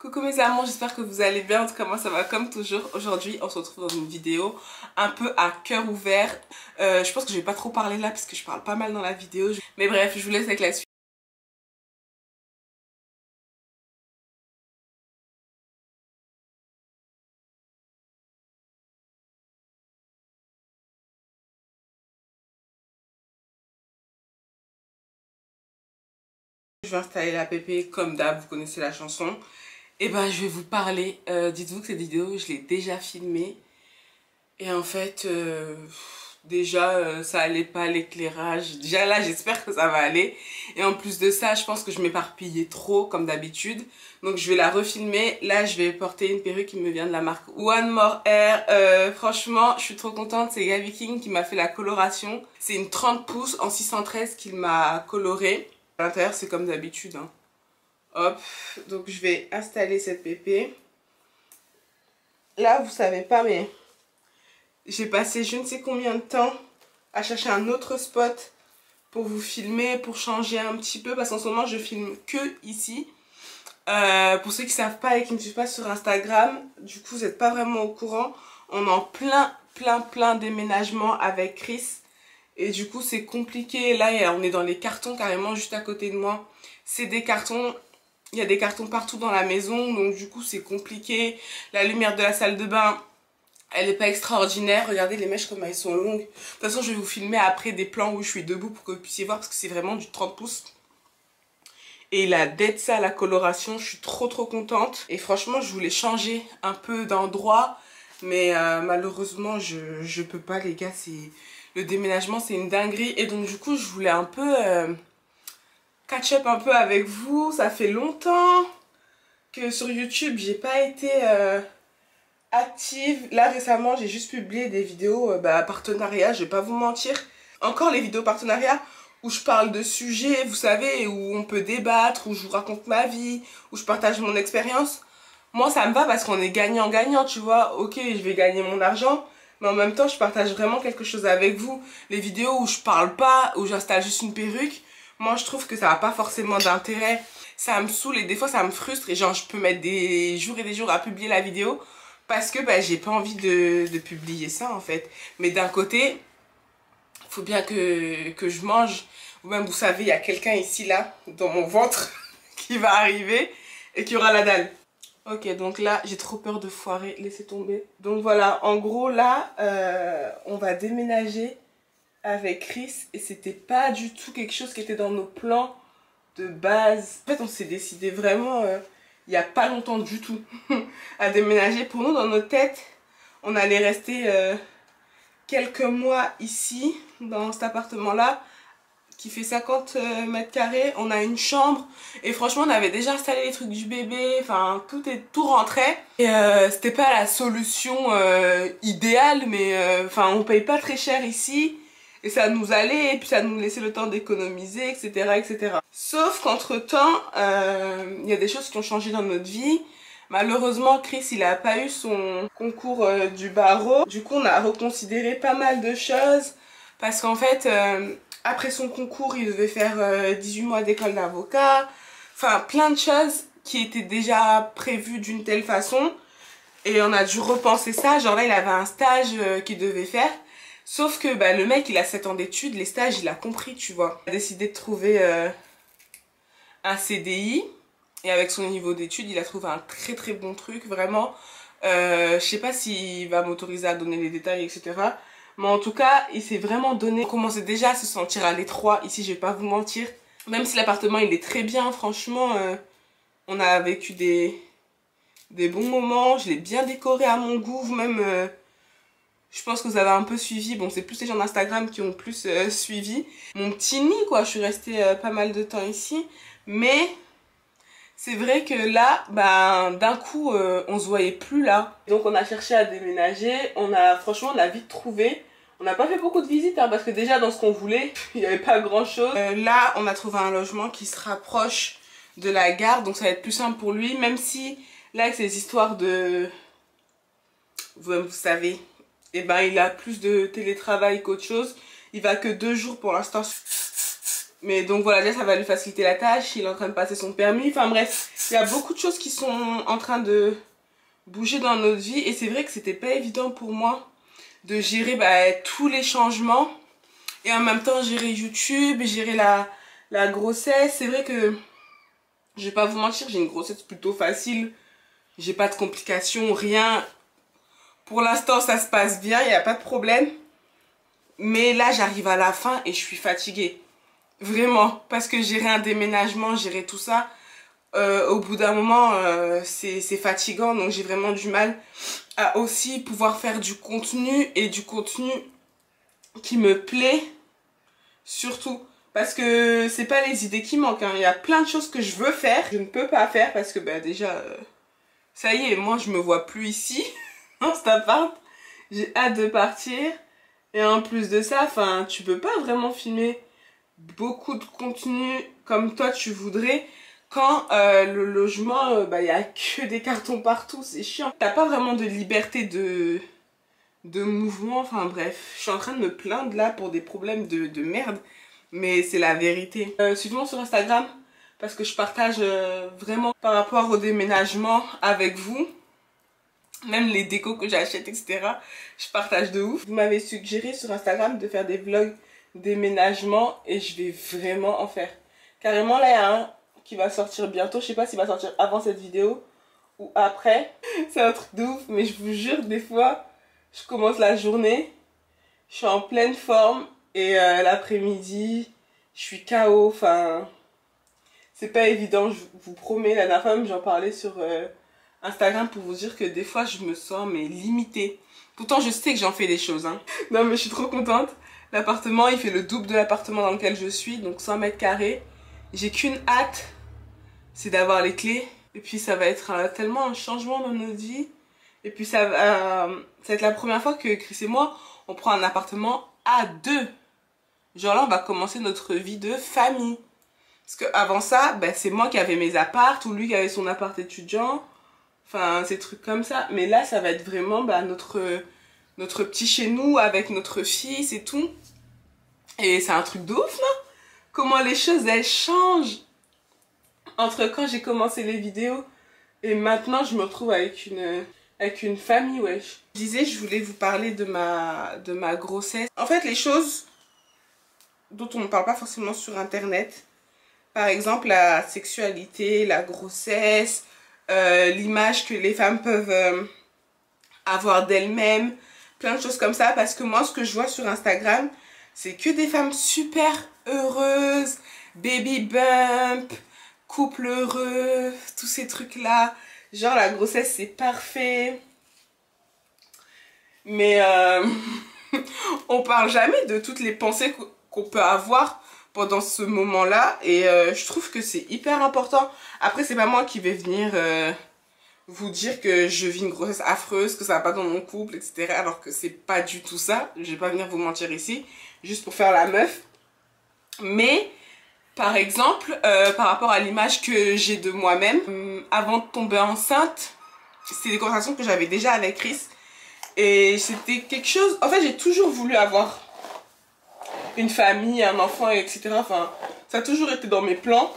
Coucou mes amours, j'espère que vous allez bien. En tout cas moi ça va comme toujours. Aujourd'hui on se retrouve dans une vidéo un peu à cœur ouvert. Je pense que je vais pas trop parler là parce que je parle pas mal dans la vidéo. Mais bref, je vous laisse avec la suite. Je vais installer la pépé comme d'hab, vous connaissez la chanson. Et ben je vais vous parler. Dites-vous que cette vidéo je l'ai déjà filmée. Et en fait, déjà ça allait pas l'éclairage. Déjà là j'espère que ça va aller. Et en plus de ça je pense que je m'éparpillais trop comme d'habitude. Donc je vais la refilmer. Là je vais porter une perruque qui me vient de la marque One More Hair. Franchement je suis trop contente. C'est Gaby King qui m'a fait la coloration. C'est une 30 pouces en 613 qu'il m'a colorée. À l'intérieur c'est comme d'habitude hein. Hop, donc je vais installer cette pépé. Là vous savez pas mais j'ai passé je ne sais combien de temps à chercher un autre spot pour vous filmer, pour changer un petit peu, parce qu'en ce moment je filme que ici. Pour ceux qui ne savent pas et qui ne me suivent pas sur Instagram, du coup vous n'êtes pas vraiment au courant, on est en plein déménagement avec Chris. Et du coup c'est compliqué, là on est dans les cartons carrément juste à côté de moi. C'est des cartons, il y a des cartons partout dans la maison, donc du coup c'est compliqué. La lumière de la salle de bain, elle n'est pas extraordinaire. Regardez les mèches comme elles sont longues. De toute façon, je vais vous filmer après des plans où je suis debout pour que vous puissiez voir parce que c'est vraiment du 30 pouces. Et il a dead ça la coloration. Je suis trop contente. Et franchement, je voulais changer un peu d'endroit. Mais malheureusement, je peux pas les gars. Le déménagement, c'est une dinguerie. Et donc du coup, je voulais un peu catch up un peu avec vous. Ça fait longtemps que sur YouTube, j'ai pas été... active. Là récemment j'ai juste publié des vidéos partenariat, je vais pas vous mentir. Encore les vidéos partenariat où je parle de sujets, vous savez, où on peut débattre, où je vous raconte ma vie, où je partage mon expérience. Moi ça me va parce qu'on est gagnant-gagnant, tu vois. Ok, je vais gagner mon argent, mais en même temps je partage vraiment quelque chose avec vous. Les vidéos où je parle pas, où j'installe juste une perruque, moi je trouve que ça n'a pas forcément d'intérêt. Ça me saoule et des fois ça me frustre et genre je peux mettre des jours et des jours à publier la vidéo parce que j'ai pas envie de publier ça en fait. Mais d'un côté, il faut bien que je mange. Ou même vous savez, il y a quelqu'un ici là, dans mon ventre, qui va arriver et qui aura la dalle. Ok, donc là, j'ai trop peur de foirer, laissez tomber. Donc voilà, en gros là, on va déménager avec Chris. Et c'était pas du tout quelque chose qui était dans nos plans de base. En fait, on s'est décidé vraiment... il n'y a pas longtemps du tout à déménager. Pour nous, dans nos têtes, on allait rester quelques mois ici, dans cet appartement-là, qui fait 50 mètres carrés. On a une chambre et franchement, on avait déjà installé les trucs du bébé, enfin, tout rentrait. Et c'était pas la solution idéale, mais enfin, on paye pas très cher ici. Et ça nous allait, et puis ça nous laissait le temps d'économiser, etc. Sauf qu'entre temps, il y a des choses qui ont changé dans notre vie. Malheureusement, Chris, il a pas eu son concours du barreau. Du coup, on a reconsidéré pas mal de choses. Parce qu'en fait, après son concours, il devait faire 18 mois d'école d'avocat. Enfin, plein de choses qui étaient déjà prévues d'une telle façon. Et on a dû repenser ça. Genre là, il avait un stage qu'il devait faire. Sauf que le mec il a 7 ans d'études, les stages il a compris tu vois. Il a décidé de trouver un CDI et avec son niveau d'études il a trouvé un très bon truc vraiment. Je sais pas s'il va m'autoriser à donner les détails etc. Mais en tout cas il s'est vraiment donné. On commençait déjà à se sentir à l'étroit ici, je vais pas vous mentir. Même si l'appartement il est très bien franchement, on a vécu des bons moments. Je l'ai bien décoré à mon goût, vous-même... je pense que vous avez un peu suivi, bon c'est plus les gens d'Instagram qui ont plus suivi. Mon petit nid quoi, je suis restée pas mal de temps ici. Mais c'est vrai que là, d'un coup on se voyait plus là. Donc on a cherché à déménager, franchement on a vite trouvé. On n'a pas fait beaucoup de visites hein, parce que déjà dans ce qu'on voulait, il n'y avait pas grand chose. Là on a trouvé un logement qui se rapproche de la gare, donc ça va être plus simple pour lui. Même si là avec ces histoires de... vous savez... il a plus de télétravail qu'autre chose. Il va que 2 jours pour l'instant. Mais donc voilà, déjà ça va lui faciliter la tâche, il est en train de passer son permis. Enfin bref, il y a beaucoup de choses qui sont en train de bouger dans notre vie. Et c'est vrai que c'était pas évident pour moi de gérer tous les changements. Et en même temps gérer YouTube, gérer la grossesse. C'est vrai que, je vais pas vous mentir, j'ai une grossesse plutôt facile. J'ai pas de complications, rien. Pour l'instant ça se passe bien, il n'y a pas de problème. Mais là j'arrive à la fin et je suis fatiguée. Vraiment, parce que gérer un déménagement, gérer tout ça, au bout d'un moment, c'est fatigant. Donc j'ai vraiment du mal à aussi pouvoir faire du contenu et du contenu qui me plaît, surtout. Parce que c'est pas les idées qui manquent, hein. Il y a plein de choses que je veux faire, je ne peux pas faire parce que déjà, ça y est, moi je me vois plus ici, dans cet appart. J'ai hâte de partir. Et en plus de ça, enfin, tu peux pas vraiment filmer beaucoup de contenu comme toi tu voudrais quand le logement y a que des cartons partout, c'est chiant. T'as pas vraiment de liberté de mouvement, enfin bref, je suis en train de me plaindre là pour des problèmes de merde, mais c'est la vérité. Suivez-moi sur Instagram parce que je partage vraiment par rapport au déménagement avec vous, même les décos que j'achète, etc. Je partage de ouf. Vous m'avez suggéré sur Instagram de faire des vlogs déménagement et je vais vraiment en faire. Carrément là il y a un qui va sortir bientôt, je sais pas s'il va sortir avant cette vidéo ou après. C'est un truc de ouf, mais je vous jure, des fois je commence la journée, je suis en pleine forme et l'après-midi je suis KO, enfin c'est pas évident, je vous promets. La dernière fois même j'en parlais sur Instagram pour vous dire que des fois je me sens mais limitée. Pourtant je sais que j'en fais des choses, hein. Non mais je suis trop contente. L'appartement il fait le double de l'appartement dans lequel je suis, donc 100 mètres carrés. J'ai qu'une hâte, c'est d'avoir les clés. Et puis ça va être tellement un changement dans notre vie. Et puis ça va être la première fois que Chris et moi on prend un appartement à deux. Genre là on va commencer notre vie de famille. Parce que avant ça, c'est moi qui avais mes apparts, ou lui qui avait son appart étudiant. Enfin, ces trucs comme ça. Mais là, ça va être vraiment notre petit chez nous avec notre fils et tout. Et c'est un truc de ouf, non? Comment les choses, elles changent. Entre quand j'ai commencé les vidéos et maintenant, je me retrouve avec une famille, wesh. Je disais, je voulais vous parler de ma grossesse. En fait, les choses dont on ne parle pas forcément sur Internet. Par exemple, la sexualité, la grossesse, l'image que les femmes peuvent avoir d'elles-mêmes, plein de choses comme ça. Parce que moi, ce que je vois sur Instagram, c'est que des femmes super heureuses, baby bump, couple heureux, tous ces trucs-là. Genre, la grossesse, c'est parfait. Mais on parle jamais de toutes les pensées qu'on peut avoir pendant ce moment-là. Et je trouve que c'est hyper important. Après, c'est pas moi qui vais venir vous dire que je vis une grossesse affreuse, que ça va pas dans mon couple, etc. Alors que c'est pas du tout ça. Je vais pas venir vous mentir ici, juste pour faire la meuf. Mais, par exemple, par rapport à l'image que j'ai de moi-même, avant de tomber enceinte, c'était des conversations que j'avais déjà avec Chris. Et c'était quelque chose... En fait, j'ai toujours voulu avoir une famille, un enfant, etc. Enfin, ça a toujours été dans mes plans.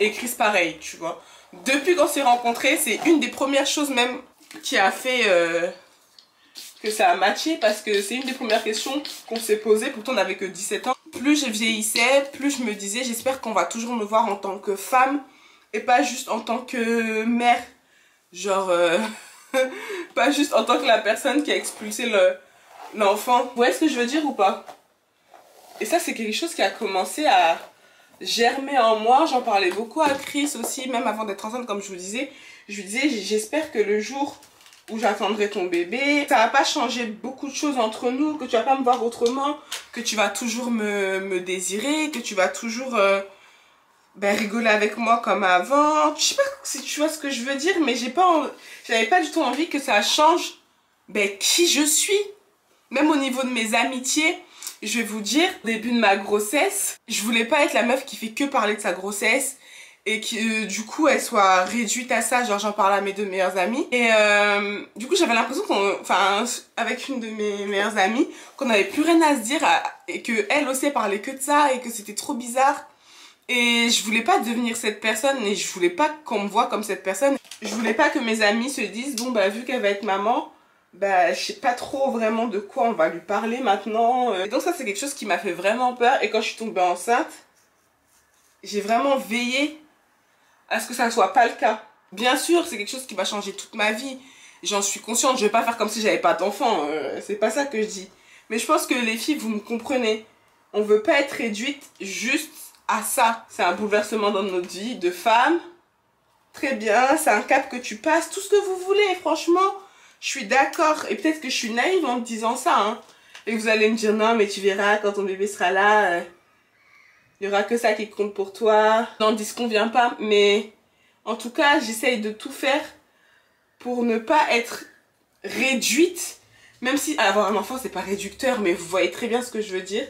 Et Chris, pareil, tu vois. Depuis qu'on s'est rencontrés, c'est une des premières choses même qui a fait que ça a matché. Parce que c'est une des premières questions qu'on s'est posées. Pourtant, on n'avait que 17 ans. Plus je vieillissais, plus je me disais, j'espère qu'on va toujours me voir en tant que femme. Et pas juste en tant que mère. Genre... pas juste en tant que la personne qui a expulsé l'enfant. Vous voyez ce que je veux dire ou pas? Et ça, c'est quelque chose qui a commencé à germer en moi. J'en parlais beaucoup à Chris aussi, même avant d'être enceinte, comme je vous disais. Je lui disais, j'espère que le jour où j'attendrai ton bébé, ça va pas changer beaucoup de choses entre nous, que tu vas pas me voir autrement, que tu vas toujours me désirer, que tu vas toujours rigoler avec moi comme avant. Je sais pas si tu vois ce que je veux dire, mais j'avais pas du tout envie que ça change qui je suis. Même au niveau de mes amitiés, je vais vous dire, au début de ma grossesse, je voulais pas être la meuf qui fait que parler de sa grossesse et que du coup elle soit réduite à ça, genre j'en parle à mes deux meilleures amies et du coup j'avais l'impression qu'on, enfin avec une de mes meilleures amies, qu'on n'avait plus rien à se dire et que elle aussi elle parlait que de ça et que c'était trop bizarre et je voulais pas devenir cette personne et je voulais pas qu'on me voie comme cette personne. Je voulais pas que mes amis se disent bon bah vu qu'elle va être maman, bah je sais pas trop vraiment de quoi on va lui parler maintenant. Et donc ça c'est quelque chose qui m'a fait vraiment peur et quand je suis tombée enceinte, j'ai vraiment veillé à ce que ça ne soit pas le cas. Bien sûr, c'est quelque chose qui va changer toute ma vie. J'en suis consciente, je vais pas faire comme si j'avais pas d'enfant. C'est pas ça que je dis. Mais je pense que les filles, vous me comprenez. On veut pas être réduite juste à ça. C'est un bouleversement dans notre vie de femme. Très bien, c'est un cap que tu passes. Tout ce que vous voulez, franchement. Je suis d'accord. Et peut-être que je suis naïve en te disant ça. Hein. Et que vous allez me dire non, mais tu verras quand ton bébé sera là. Il y aura que ça qui compte pour toi. N'en disconviens pas, mais en tout cas, j'essaye de tout faire pour ne pas être réduite. Même si avoir un enfant, c'est pas réducteur, mais vous voyez très bien ce que je veux dire.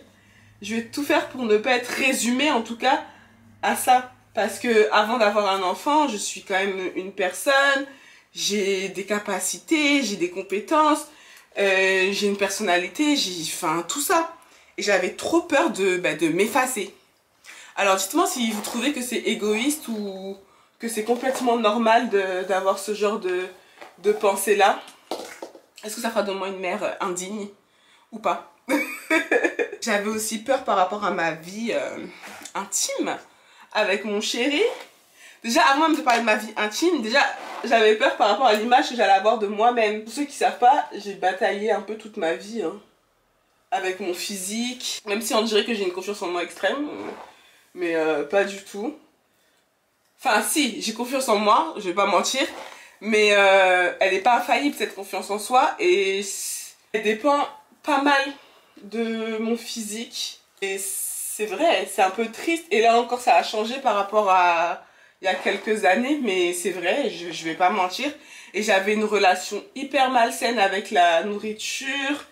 Je vais tout faire pour ne pas être résumée, en tout cas, à ça. Parce que avant d'avoir un enfant, je suis quand même une personne. J'ai des capacités, j'ai des compétences, j'ai une personnalité, enfin tout ça. Et j'avais trop peur de m'effacer. Alors dites-moi si vous trouvez que c'est égoïste ou que c'est complètement normal d'avoir ce genre de pensée-là. Est-ce que ça fera de moi une mère indigne ou pas? J'avais aussi peur par rapport à ma vie intime avec mon chéri. Déjà, avant même de parler de ma vie intime, déjà j'avais peur par rapport à l'image que j'allais avoir de moi-même. Pour ceux qui savent pas, j'ai bataillé un peu toute ma vie hein, avec mon physique. Même si on dirait que j'ai une confiance en moi extrême. Mais pas du tout. Enfin si, j'ai confiance en moi, je vais pas mentir. Mais elle n'est pas infaillible cette confiance en soi. Et elle dépend pas mal de mon physique. Et c'est vrai, c'est un peu triste. Et là encore ça a changé par rapport à il y a quelques années. Mais c'est vrai, je vais pas mentir. Et j'avais une relation hyper malsaine avec la nourriture.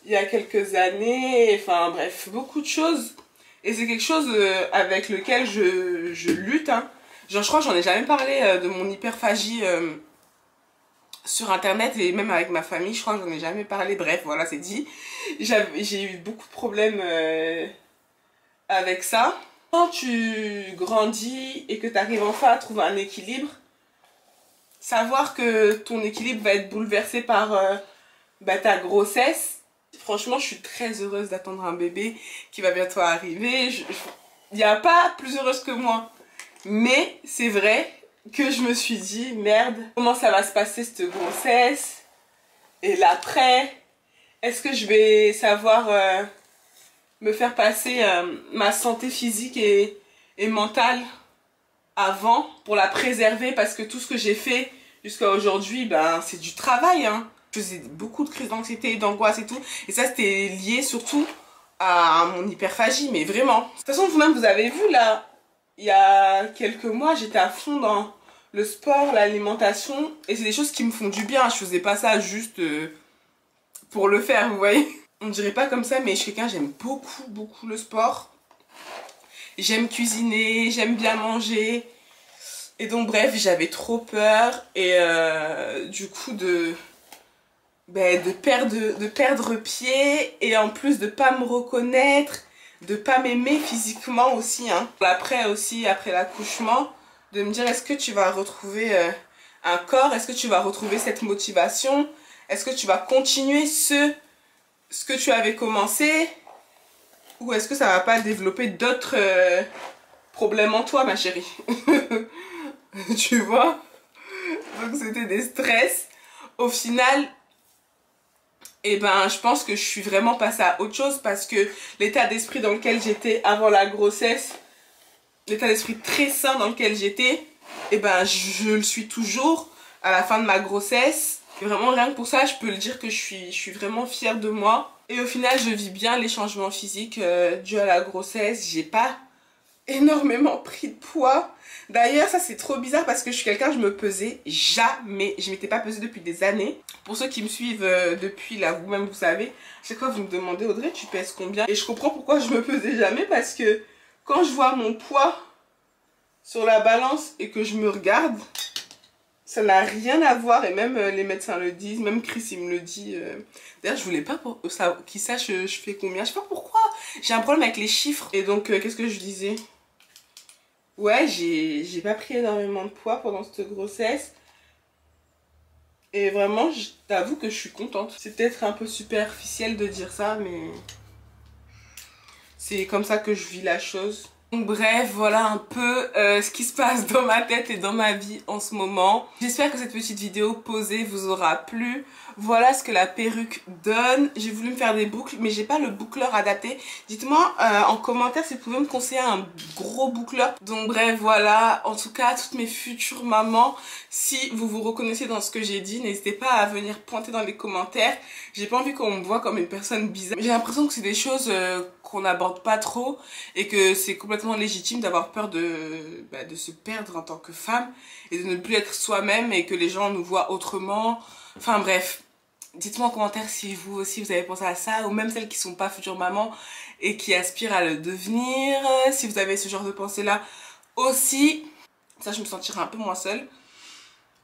Il y a quelques années. Enfin bref, beaucoup de choses. Et c'est quelque chose avec lequel je lutte. Hein. Genre, je crois que j'en ai jamais parlé de mon hyperphagie sur internet et même avec ma famille. Je crois que j'en ai jamais parlé. Bref, voilà, c'est dit. J'ai eu beaucoup de problèmes avec ça. Quand tu grandis et que tu arrives enfin à trouver un équilibre, savoir que ton équilibre va être bouleversé par ta grossesse. Franchement, je suis très heureuse d'attendre un bébé qui va bientôt arriver. Il n'y a pas plus heureuse que moi. Mais c'est vrai que je me suis dit, merde, comment ça va se passer cette grossesse? Et l'après? Est-ce que je vais savoir me faire passer ma santé physique et mentale avant pour la préserver? Parce que tout ce que j'ai fait jusqu'à aujourd'hui, ben, c'est du travail, hein. Je faisais beaucoup de crises d'anxiété, d'angoisse et tout. Et ça, c'était lié surtout à mon hyperphagie, mais vraiment. De toute façon, vous-même, vous avez vu, là, il y a quelques mois, j'étais à fond dans le sport, l'alimentation. Et c'est des choses qui me font du bien. Je faisais pas ça juste pour le faire, vous voyez. On dirait pas comme ça, mais je suis quelqu'un, j'aime beaucoup le sport. J'aime cuisiner, j'aime bien manger. Et donc, bref, j'avais trop peur. Et du coup, de perdre pied et en plus de pas me reconnaître, de pas m'aimer physiquement aussi hein. Après aussi, après l'accouchement, de me dire est-ce que tu vas retrouver un corps, est-ce que tu vas retrouver cette motivation, est-ce que tu vas continuer ce que tu avais commencé ou est-ce que ça va pas développer d'autres problèmes en toi ma chérie. Tu vois, donc c'était des stress. Au final et ben je pense que je suis vraiment passée à autre chose parce que l'état d'esprit dans lequel j'étais avant la grossesse, l'état d'esprit très sain dans lequel j'étais, et ben je le suis toujours à la fin de ma grossesse. Et vraiment rien que pour ça je peux le dire que je suis vraiment fière de moi. Et au final je vis bien les changements physiques dus à la grossesse. J'ai pas énormément pris de poids. D'ailleurs ça c'est trop bizarre parce que je suis quelqu'un, je me pesais jamais, je m'étais pas pesée depuis des années. Pour ceux qui me suivent depuis là, vous-même vous savez, chaque fois vous me demandez Audrey tu pèses combien? Et je comprends pourquoi je me pesais jamais parce que quand je vois mon poids sur la balance et que je me regarde, ça n'a rien à voir. Et même les médecins le disent, même Chris il me le dit. D'ailleurs je voulais pas pour ça qu'ils sachent je fais combien, je sais pas pourquoi. J'ai un problème avec les chiffres. Et donc qu'est-ce que je disais? Ouais, j'ai pas pris énormément de poids pendant cette grossesse. Et vraiment, je t'avoue que je suis contente. C'est peut-être un peu superficiel de dire ça, mais c'est comme ça que je vis la chose. Donc bref, voilà un peu ce qui se passe dans ma tête et dans ma vie en ce moment. J'espère que cette petite vidéo posée vous aura plu. Voilà ce que la perruque donne. J'ai voulu me faire des boucles, mais j'ai pas le boucleur adapté. Dites-moi en commentaire si vous pouvez me conseiller un gros boucleur. Donc bref, voilà. En tout cas, toutes mes futures mamans, si vous vous reconnaissez dans ce que j'ai dit, n'hésitez pas à venir pointer dans les commentaires. J'ai pas envie qu'on me voit comme une personne bizarre. J'ai l'impression que c'est des choses qu'on n'aborde pas trop et que c'est complètement légitime d'avoir peur de se perdre en tant que femme et de ne plus être soi-même et que les gens nous voient autrement. Enfin bref, dites-moi en commentaire si vous aussi vous avez pensé à ça, ou même celles qui sont pas futures mamans et qui aspirent à le devenir. Si vous avez ce genre de pensée là aussi, ça je me sentirai un peu moins seule.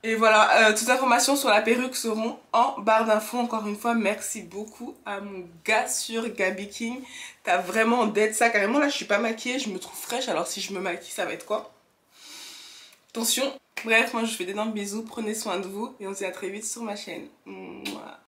Et voilà, toutes les informations sur la perruque seront en barre d'infos. Encore une fois, merci beaucoup à mon gars sur Gaby King. T'as vraiment d'aide ça. Carrément, là, je suis pas maquillée, je me trouve fraîche. Alors, si je me maquille, ça va être quoi? Attention. Bref, moi, je vous fais d'énormes bisous. Prenez soin de vous. Et on se dit à très vite sur ma chaîne. Mouah.